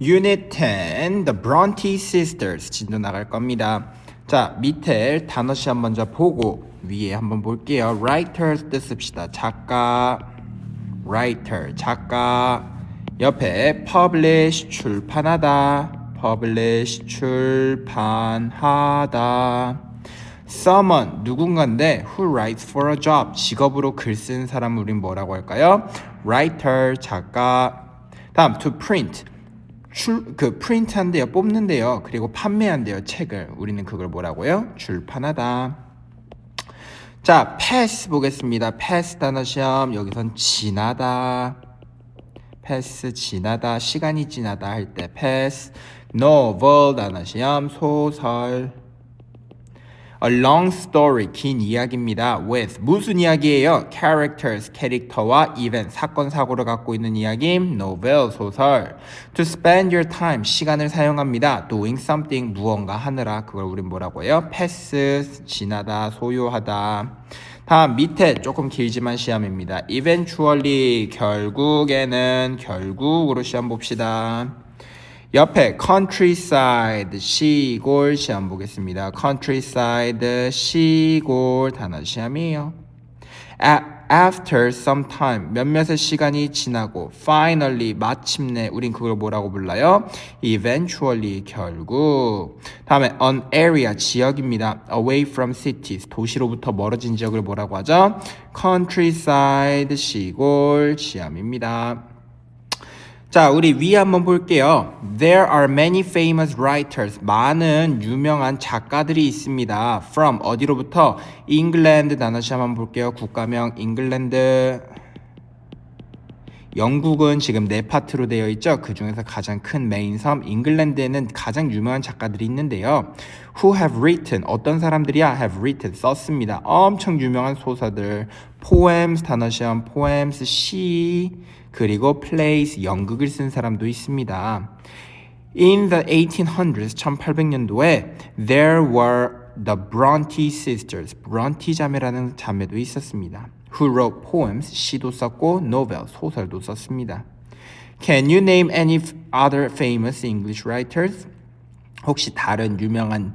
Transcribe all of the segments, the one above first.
Unit 10, The Bronte Sisters 진도 나갈 겁니다. 자, 밑에 단어 시험 먼저 보고 위에 한번 볼게요. Writers 뜻 씁시다. 작가, writer, 작가. 옆에 publish, 출판하다. publish, 출판하다. Someone, 누군가인데 who writes for a job, 직업으로 글 쓰는 사람을 우린 뭐라고 할까요? Writer, 작가. 다음, to print. 프린트한대요, 뽑는데요. 그리고 판매한대요, 책을. 우리는 그걸 뭐라고요? 출판하다. 자, pass 보겠습니다. pass 단어 시험. 여기선 지나다. pass 지나다. 시간이 지나다 할 때 pass. novel 단어 시험. 소설. A long story, 긴 이야기입니다. with, 무슨 이야기예요? characters, 캐릭터와 event, 사건, 사고를 갖고 있는 이야기. novel, 소설. to spend your time, 시간을 사용합니다. doing something, 무언가 하느라. 그걸 우린 뭐라고 해요? pass, 지나다, 소유하다. 다음 밑에 조금 길지만 시험입니다. eventually, 결국으로 시험 봅시다. 옆에 countryside, 시골 시험 보겠습니다. countryside, 시골 단어 시험이에요. After some time, 몇몇의 시간이 지나고 finally, 마침내, 우린 그걸 뭐라고 불러요? eventually, 결국. 다음에 an area, 지역입니다. away from cities, 도시로부터 멀어진 지역을 뭐라고 하죠? countryside, 시골 시험입니다. 자, 우리 위에 한번 볼게요. There are many famous writers. 많은 유명한 작가들이 있습니다. From 어디로부터? England 단어 시험 한번 볼게요. 국가명 잉글랜드. 영국은 지금 네 파트로 되어 있죠. 그 중에서 가장 큰 메인 섬 잉글랜드에는 가장 유명한 작가들이 있는데요. Who have written, 어떤 사람들이야? have written, 썼습니다. 엄청 유명한 소설들. poems 단어 시험, poems, 시, 그리고 plays, 연극을 쓴 사람도 있습니다. In the 1800s, 1800년도에 there were the Bronte sisters, 브론티 자매라는 자매도 있었습니다. Who wrote poems, 시도 썼고 novel, 소설도 썼습니다. Can you name any other famous English writers? 혹시 다른 유명한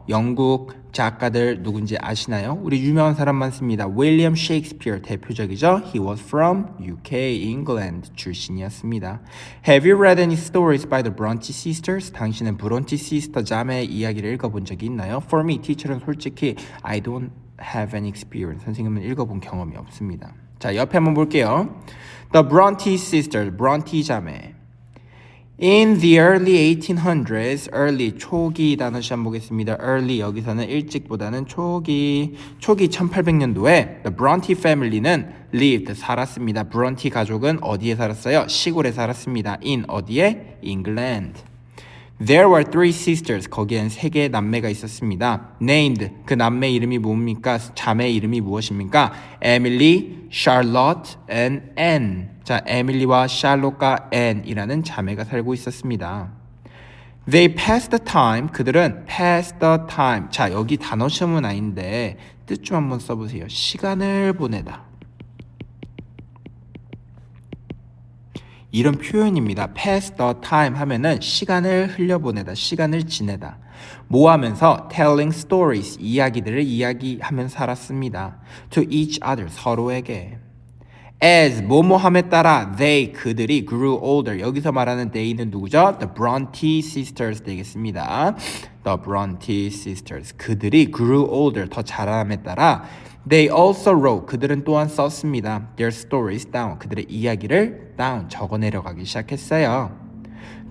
영국 작가들 누군지 아시나요? 우리 유명한 사람 많습니다. 윌리엄 셰익스피어 대표적이죠. He was from UK, England 출신이었습니다. Have you read any stories by the Bronte sisters? 당신은 브론티 시스터 자매의 이야기를 읽어본 적이 있나요? For me, teacher은 솔직히 I don't have any experience. 선생님은 읽어본 경험이 없습니다. 자, 옆에 한번 볼게요. The Bronte sisters, 브론티 자매. In the early 1800s, early, 초기 단어 시험 보겠습니다. early, 여기서는 일찍보다는 초기 1800년도에 the Bronte family는 lived, 살았습니다. 브론티 가족은 어디에 살았어요? 시골에 살았습니다. in, 어디에? England. There were three sisters, 거기엔 세 개의 남매가 있었습니다. Named, 그 남매 이름이 뭡니까? 자매 이름이 무엇입니까? Emily, Charlotte, and Anne. 자, 에밀리와 샬롯과 앤이라는 자매가 살고 있었습니다. They passed the time. 그들은 passed the time. 자, 여기 단어 시험은 아닌데 뜻 좀 한번 써보세요. 시간을 보내다. 이런 표현입니다. pass the time 하면은 시간을 흘려보내다, 시간을 지내다. 뭐 하면서? telling stories, 이야기들을 이야기하면서 살았습니다. to each other, 서로에게. as, 뭐뭐함에 따라 they, 그들이 grew older. 여기서 말하는 they는 누구죠? The Bronte sisters 되겠습니다. The Bronte sisters. 그들이 grew older, 더 자라남에 따라 They also wrote, 그들은 또한 썼습니다. Their stories down, 그들의 이야기를 down, 적어내려가기 시작했어요.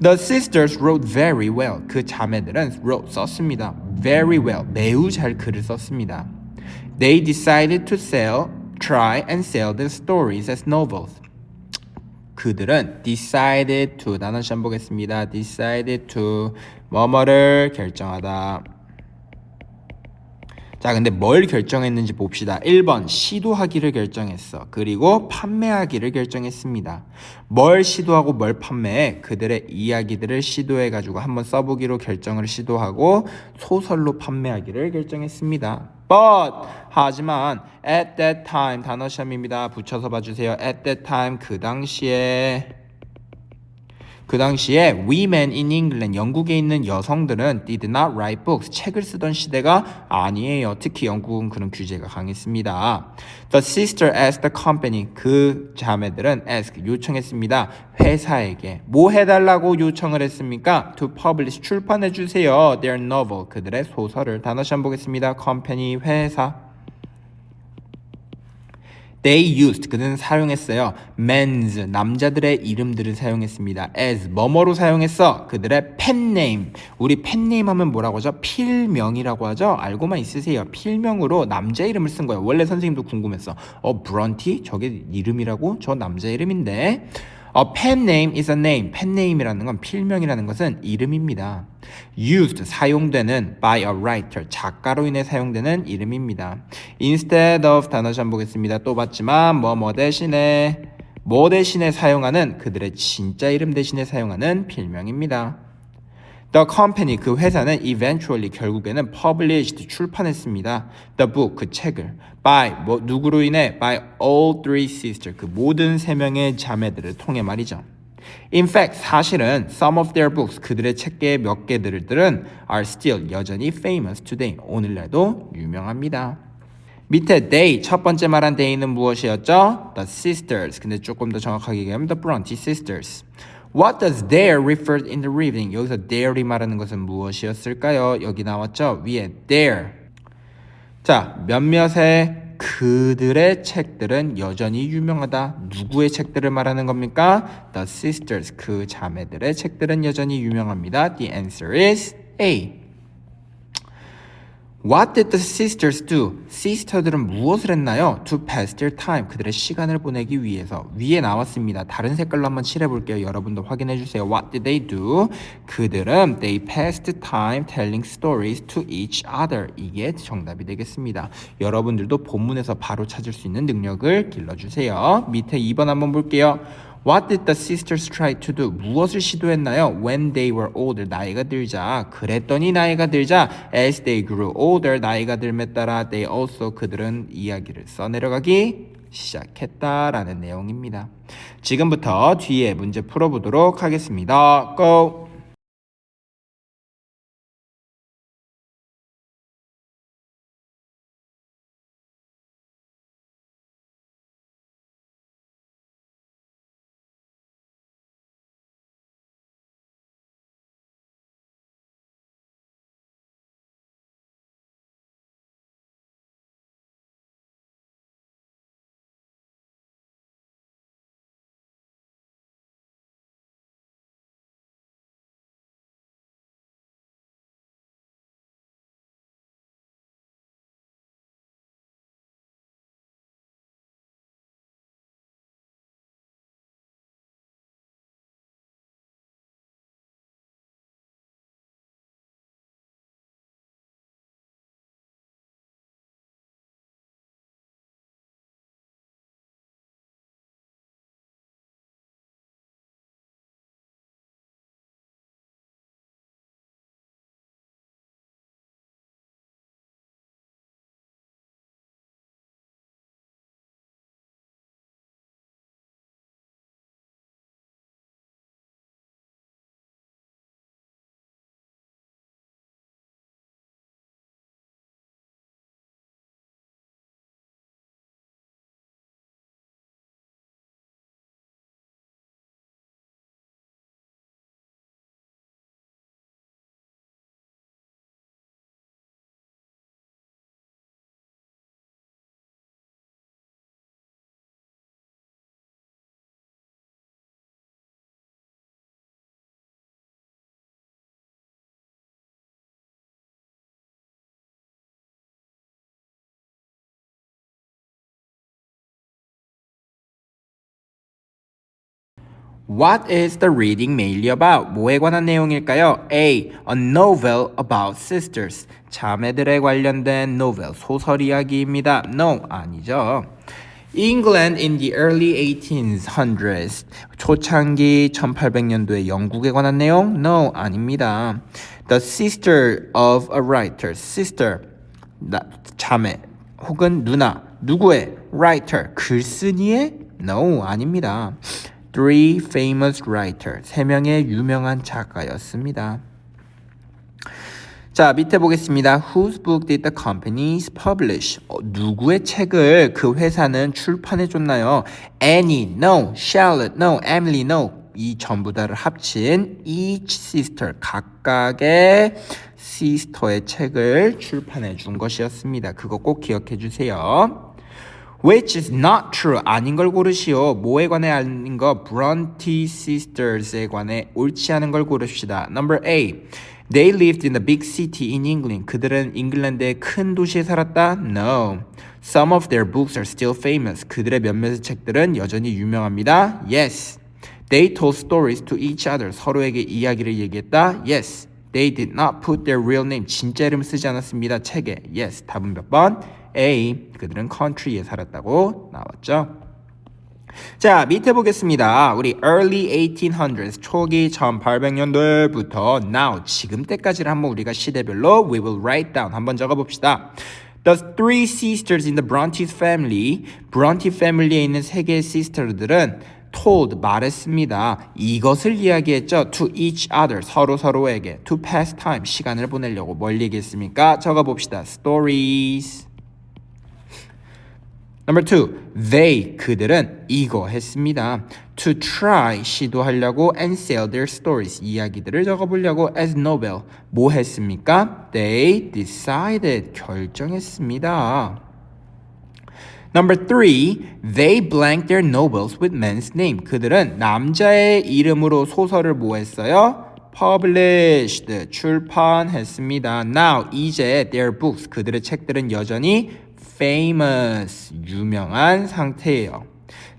The sisters wrote very well, 그 자매들은 wrote, 썼습니다. Very well, 매우 잘 글을 썼습니다. They decided to try and sell the stories as novels. 그들은 decided to, 단어 시험 보겠습니다. decided to, 뭐뭐를 결정하다. 자, 근데 뭘 결정했는지 봅시다. 1번 시도하기를 결정했어. 그리고 판매하기를 결정했습니다. 뭘 시도하고 뭘 판매해? 그들의 이야기들을 시도해가지고 한번 써보기로 결정을 시도하고 소설로 판매하기를 결정했습니다. But 하지만 at that time, 단어 시험입니다. 붙여서 봐주세요. At that time, 그 당시에 그 당시에 women in England, 영국에 있는 여성들은 did not write books, 책을 쓰던 시대가 아니에요. 특히 영국은 그런 규제가 강했습니다. The sister asked the company, 그 자매들은 ask, 요청했습니다. 회사에게 뭐 해달라고 요청을 했습니까? To publish, 출판해주세요. Their novel, 그들의 소설을. 단어 시험 보겠습니다. company, 회사. They used, 그는 사용했어요. men's, 남자들의 이름들을 사용했습니다. as, 뭐뭐로 사용했어? 그들의 펜네임. 우리 펜네임 하면 뭐라고 하죠? 필명이라고 하죠? 알고만 있으세요. 필명으로 남자 이름을 쓴 거예요. 원래 선생님도 궁금했어. 브런티? 저게 이름이라고? 저 남자 이름인데. A pen name is a name. pen name이라는 건 필명이라는 것은 이름입니다. Used, 사용되는 by a writer, 작가로 인해 사용되는 이름입니다. Instead of, 단어 좀 보겠습니다. 또 봤지만 뭐 대신에 사용하는 그들의 진짜 이름 대신에 사용하는 필명입니다. The company, 그 회사는 eventually, 결국에는 published, 출판했습니다. The book, 그 책을 by, 누구로 인해? by all three sisters, 그 모든 세 명의 자매들을 통해 말이죠. In fact, 사실은 some of their books, 그들의 책의 몇 개들은 are still, 여전히 famous today, 오늘날도 유명합니다. 밑에 they, 첫 번째 말한 they는 무엇이었죠? The sisters, 근데 조금 더 정확하게 얘기하면 the Bronte sisters. What does their refer in the reading? 여기서 their이 말하는 것은 무엇이었을까요? 여기 나왔죠? 위에 their. 자, 몇몇의 그들의 책들은 여전히 유명하다. 누구의 책들을 말하는 겁니까? The sisters, 그 자매들의 책들은 여전히 유명합니다. The answer is A. What did the sisters do? 시스터들은 무엇을 했나요? To pass their time. 그들의 시간을 보내기 위해서. 위에 나왔습니다. 다른 색깔로 한번 칠해볼게요. 여러분도 확인해주세요. What did they do? 그들은 they passed time telling stories to each other. 이게 정답이 되겠습니다. 여러분들도 본문에서 바로 찾을 수 있는 능력을 길러주세요. 밑에 2번 한번 볼게요. What did the sisters try to do? 무엇을 시도했나요? When they were older, 나이가 들자. 그랬더니 나이가 들자. As they grew older, 나이가 들에 따라 they also, 그들은 이야기를 써내려가기 시작했다라는 내용입니다. 지금부터 뒤에 문제 풀어보도록 하겠습니다. Go! What is the reading mainly about? 뭐에 관한 내용일까요? A. A novel about sisters. 자매들에 관련된 novel, 소설 이야기입니다. No, 아니죠. England in the early 1800s. 초창기 1800년도의 영국에 관한 내용? No, 아닙니다. The sister of a writer. Sister, 자매 혹은 누나. 누구의? Writer, 글쓴이의? No, 아닙니다. Three famous writers. 3명의 유명한 작가였습니다. 자, 밑에 보겠습니다. Whose book did the companies publish? 누구의 책을 그 회사는 출판해줬나요? Annie, no. Charlotte, no. Emily, no. 이 전부 다를 합친 each sister, 각각의 sister의 책을 출판해준 것이었습니다. 그거 꼭 기억해 주세요. Which is not true. 아닌 걸 고르시오. 뭐에 관해 아닌 거? Bronte sisters에 관해 옳지 않은 걸 고릅시다. Number A. They lived in a big city in England. 그들은 잉글랜드의 큰 도시에 살았다? No. Some of their books are still famous. 그들의 몇몇의 책들은 여전히 유명합니다. Yes. They told stories to each other. 서로에게 이야기를 얘기했다. Yes. They did not put their real name. 진짜 이름 쓰지 않았습니다. 책에. Yes. 답은 몇 번? A. 그들은 country에 살았다고 나왔죠. 자, 밑에 보겠습니다. 우리 early 1800s, 초기 1800년도부터 now, 지금 때까지를 한번 우리가 시대별로 we will write down, 한번 적어봅시다. The three sisters in the Bronte family, Bronte family에 있는 세 개의 sister들은 told, 말했습니다. 이것을 이야기했죠. To each other, 서로에게. To pass time, 시간을 보내려고 뭘 얘기했습니까? 적어봅시다. Stories. Number 2, they, 그들은 이거 했습니다. To try, 시도하려고 and sell their stories, 이야기들을 적어보려고 as novel, 뭐 했습니까? They decided, 결정했습니다. Number 3, they blanked their novels with men's name. 그들은 남자의 이름으로 소설을 뭐 했어요? Published, 출판했습니다. Now, 이제 their books, 그들의 책들은 여전히 famous, 유명한 상태예요.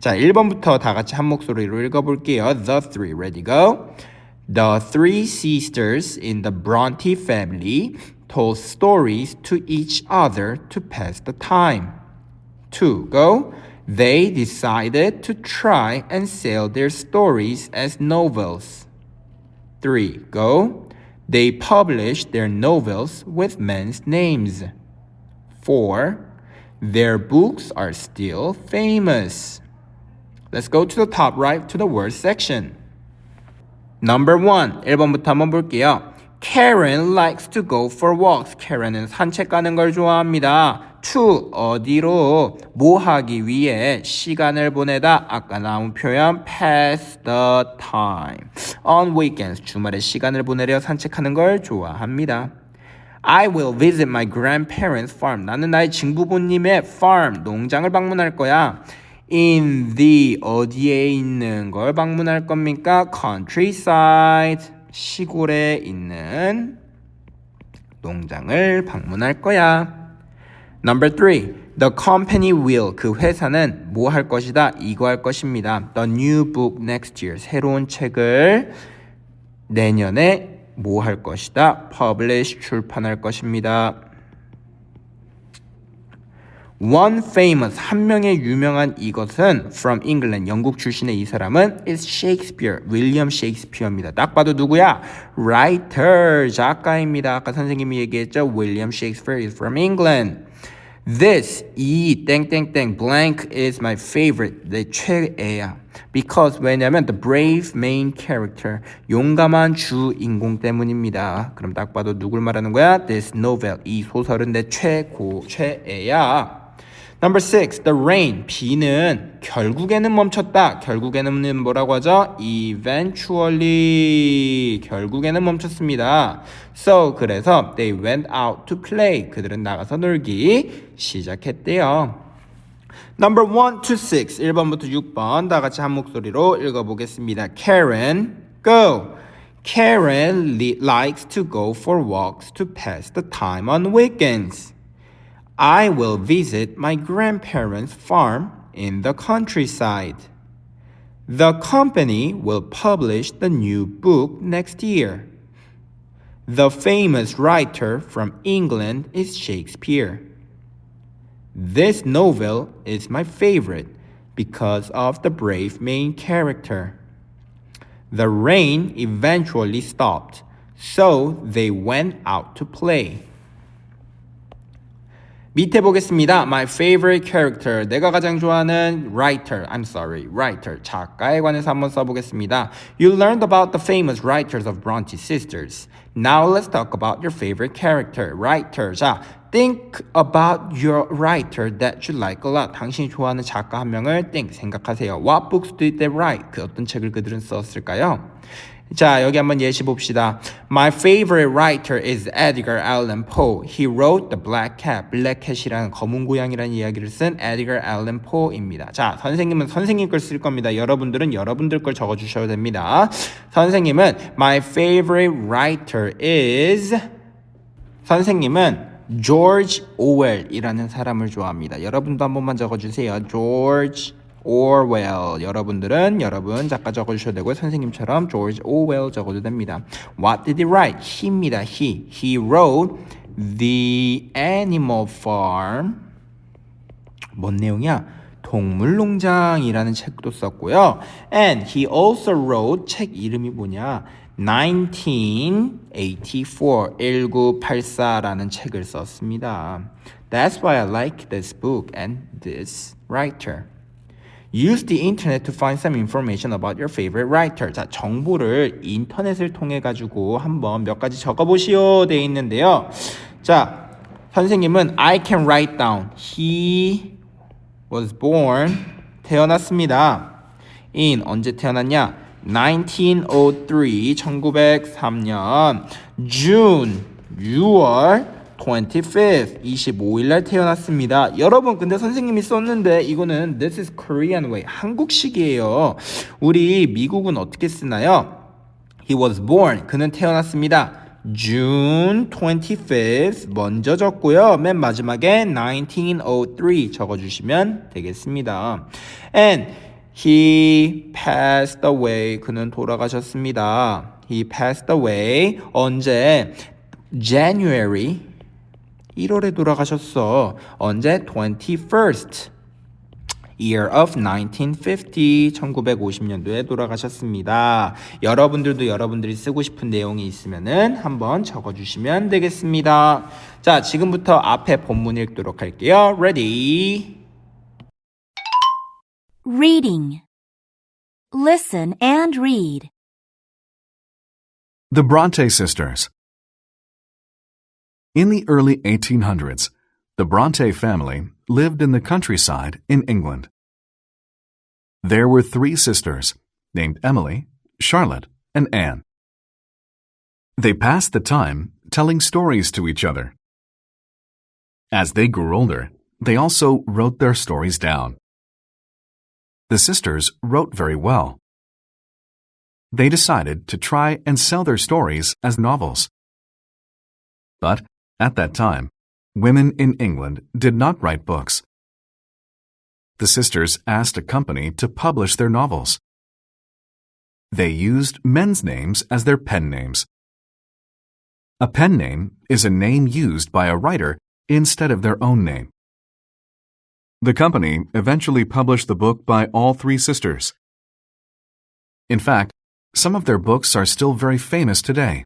자, 1번부터 다 같이 한 목소리로 읽어볼게요. The three, ready, go. The three sisters in the Bronte family told stories to each other to pass the time. 2, go. They decided to try and sell their stories as novels. 3, go. They published their novels with men's names. 4, their books are still famous. Let's go to the top right to the words section. Number 1, 1번부터 한번 볼게요. Karen likes to go for walks. Karen은 산책 가는 걸 좋아합니다. To, 어디로, 뭐 하기 위해 시간을 보내다. 아까 나온 표현 pass the time. On weekends, 주말에 시간을 보내려 산책하는 걸 좋아합니다. I will visit my grandparents' farm. 나는 나의 증부모님의 farm, 농장을 방문할 거야. In the, 어디에 있는 걸 방문할 겁니까? Countryside, 시골에 있는 농장을 방문할 거야. Number 3, the company will, 그 회사는 뭐 할 것이다? 이거 할 것입니다. The new book next year, 새로운 책을 내년에 뭐 할 것이다? Publish, 출판할 것입니다. One famous, 한 명의 유명한 이것은 from England, 영국 출신의 이 사람은 is Shakespeare, 윌리엄 셰익스피어입니다. 딱 봐도 누구야? Writer, 작가입니다. 아까 선생님이 얘기했죠. William Shakespeare is from England. This, 이 땡땡땡 blank is my favorite, 내 최애야. Because, 왜냐면 the brave main character, 용감한 주인공 때문입니다. 그럼 딱 봐도 누굴 말하는 거야? This novel, 이 소설은 내 최애야. Number 6, the rain, 비는 결국에는 멈췄다. 결국에는 뭐라고 하죠? Eventually, 결국에는 멈췄습니다. So, 그래서 they went out to play. 그들은 나가서 놀기 시작했대요. Number 1 to 6, 1번부터 6번 다 같이 한 목소리로 읽어보겠습니다. Karen, go. Karen likes to go for walks to pass the time on weekends. I will visit my grandparents' farm in the countryside. The company will publish the new book next year. The famous writer from England is Shakespeare. This novel is my favorite because of the brave main character. The rain eventually stopped, so they went out to play. 밑에 보겠습니다. My favorite character. 내가 가장 좋아하는 writer. 작가에 관해서 한번 써보겠습니다. You learned about the famous writers of Bronte sisters. Now let's talk about your favorite character. writer. 자, think about your writer that you like a lot. 당신이 좋아하는 작가 한 명을 생각하세요. What books did they write? 어떤 책을 그들은 썼을까요? 자, 여기 한번 예시 봅시다. My favorite writer is Edgar Allan Poe. He wrote The Black Cat. 블랙캣이라는 검은 고양이라는 이야기를 쓴 Edgar Allan Poe입니다. 자, 선생님은 선생님 걸 쓸 겁니다. 여러분들은 여러분들 걸 적어주셔야 됩니다. 선생님은 My favorite writer is 선생님은 George Orwell이라는 사람을 좋아합니다. 여러분도 한 번만 적어주세요. George Orwell. 여러분들은 여러분 작가 적어주셔도 되고요. 선생님처럼 George Orwell 적어도 됩니다. What did he write? he입니다. He wrote The Animal Farm. 뭔 내용이야? 동물농장이라는 책도 썼고요. And he also wrote 책 이름이 뭐냐? 1984라는 책을 썼습니다. That's why I like this book and this writer. Use the internet to find some information about your favorite writer. 자, 정보를 인터넷을 통해 가지고 한번 몇 가지 적어보시오 돼 있는데요. 자, 선생님은 I can write down. He was born. 태어났습니다. In 언제 태어났냐? 1903. June 6월 25th 25일 날 태어났습니다. 여러분 근데 선생님이 썼는데 이거는 This is Korean way 한국식이에요. 우리 미국은 어떻게 쓰나요? He was born 그는 태어났습니다. June 25th 먼저 적고요. 맨 마지막에 1903 적어주시면 되겠습니다. And he passed away 그는 돌아가셨습니다. He passed away 언제? January 1월에 돌아가셨어. 언제? 21st year of 1950 1950년도에 돌아가셨습니다. 여러분들도 여러분들이 쓰고 싶은 내용이 있으면은 한번 적어주시면 되겠습니다. 자, 지금부터 앞에 본문 읽도록 할게요. Ready? Reading. Listen and read. The Bronte sisters. In the early 1800s, the Bronte family lived in the countryside in England. There were 3 sisters, named Emily, Charlotte, and Anne. They passed the time telling stories to each other. As they grew older, they also wrote their stories down. The sisters wrote very well. They decided to try and sell their stories as novels. But at that time, women in England did not write books. The sisters asked a company to publish their novels. They used men's names as their pen names. A pen name is a name used by a writer instead of their own name. The company eventually published the book by all 3 sisters. In fact, some of their books are still very famous today.